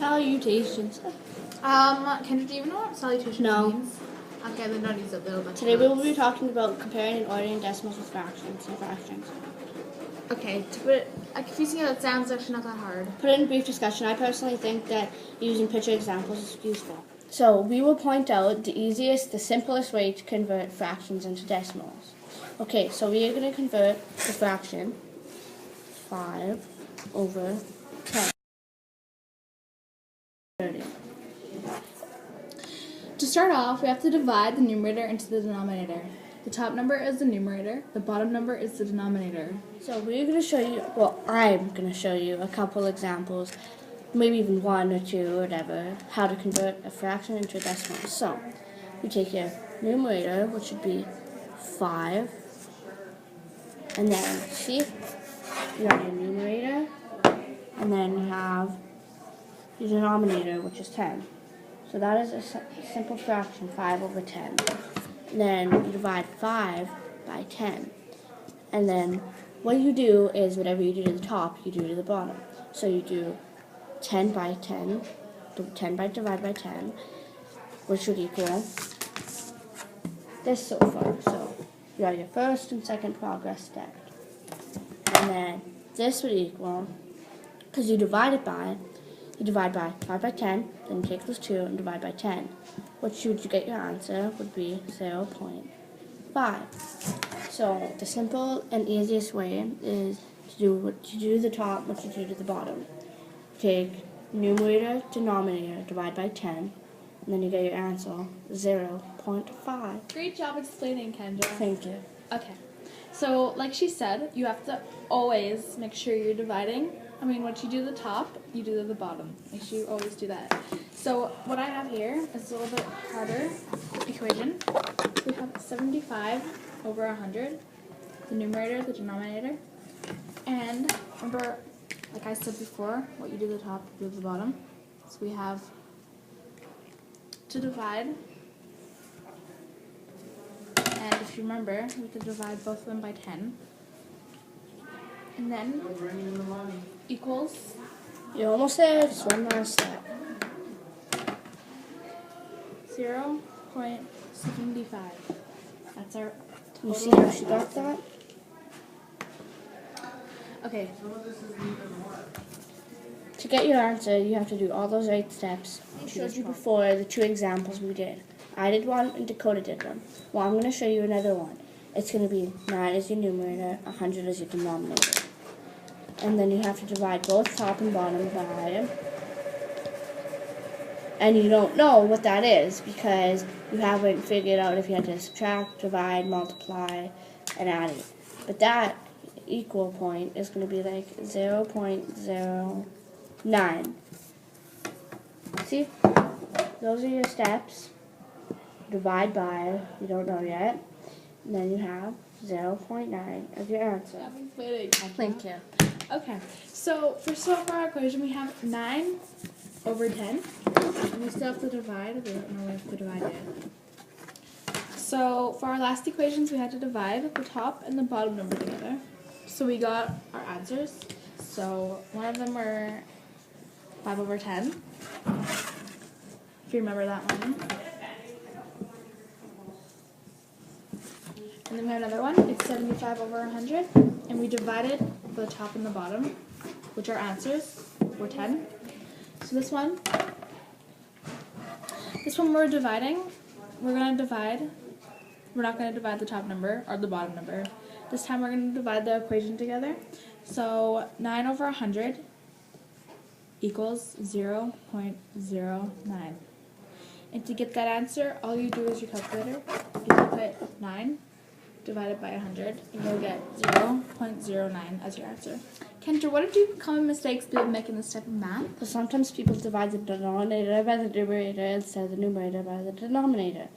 Salutations. Kendra, do you even know what salutation means? Okay, then don't use it. Today we will be talking about comparing and ordering decimals with fractions and fractions. Okay, to put it, confusing as it sounds, actually not that hard. Put it in brief discussion. I personally think that using picture examples is useful. So we will point out the simplest way to convert fractions into decimals. Okay, so we are going to convert the fraction 5 over 10. To start off, we have to divide the numerator into the denominator. The top number is the numerator, the bottom number is the denominator. So we're going to show you, I'm going to show you a couple examples, maybe even one or two or whatever, how to convert a fraction into a decimal. So you take your numerator, which would be 5, and then see, you have your numerator, and then you have your denominator, which is 10. So that is a simple fraction, 5 over 10. And then you divide 5 by 10. And then what you do is whatever you do to the top, you do to the bottom. So you do 10 by 10, 10 by divide by 10, which would equal this so far. So you have your first and second progress step. And then this would equal, because you divide by 5 by 10, then you take those 2 and divide by 10, which would you get your answer would be 0.5. So the simple and easiest way is to do what you do to the top, what you do to the bottom. Take numerator, denominator, divide by 10, and then you get your answer 0.5. Great job explaining, Kendra. Thank you. Okay, so like she said, you have to always make sure you're dividing. What you do to the top, you do to the bottom. Make sure you always do that. So what I have here is a little bit harder equation. We have 75 over 100, the numerator, the denominator. And remember, like I said before, what you do to the top, you do to the bottom. So we have to divide. And if you remember, we could divide both of them by 10. And then equals. You're almost there, just one last step. 0.75. That's our total. You see how she got that? Okay. To get your answer, you have to do all those 8 steps I showed you before, the 2 examples we did. I did one and Dakota did one. Well, I'm going to show you another one. It's going to be 9 as your numerator, 100 as your denominator. And then you have to divide both top and bottom by, and you don't know what that is because you haven't figured out if you have to subtract, divide, multiply, and add it. But that equal point is going to be like 0.09. See? Those are your steps. Divide by, you don't know yet. And then you have 0.9 as your answer. Thank you. Okay, so for our equation, we have 9 over 10. And we still have to divide. We don't know we have to divide yet. So for our last equations, we had to divide the top and the bottom number together. So we got our answers. So one of them were 5 over 10. If you remember that one. And then we have another one. It's 75 over 100. And we divided the top and the bottom, which are answers, were 10. So this one we're dividing. We're not going to divide the top number or the bottom number. This time we're going to divide the equation together. So 9 over 100 equals 0.09. And to get that answer, all you do is your calculator. You put 9 divided by 100, and you'll get 0.09 as your answer. Kendra, what are 2 common mistakes people make in this type of math? So sometimes people divide the denominator by the numerator instead of the numerator by the denominator.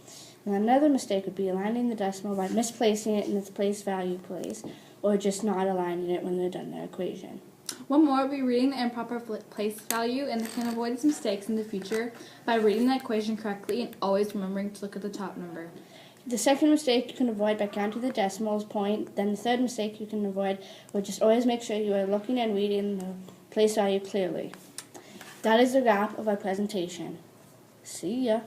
And another mistake would be aligning the decimal by misplacing it in its place value place, or just not aligning it when they're done their equation. One more would be reading the improper place value, and they can avoid these mistakes in the future by reading the equation correctly and always remembering to look at the top number. The second mistake you can avoid by counting the decimals point. Then the third mistake you can avoid would just always make sure you are looking and reading the place value clearly. That is the wrap of our presentation. See ya.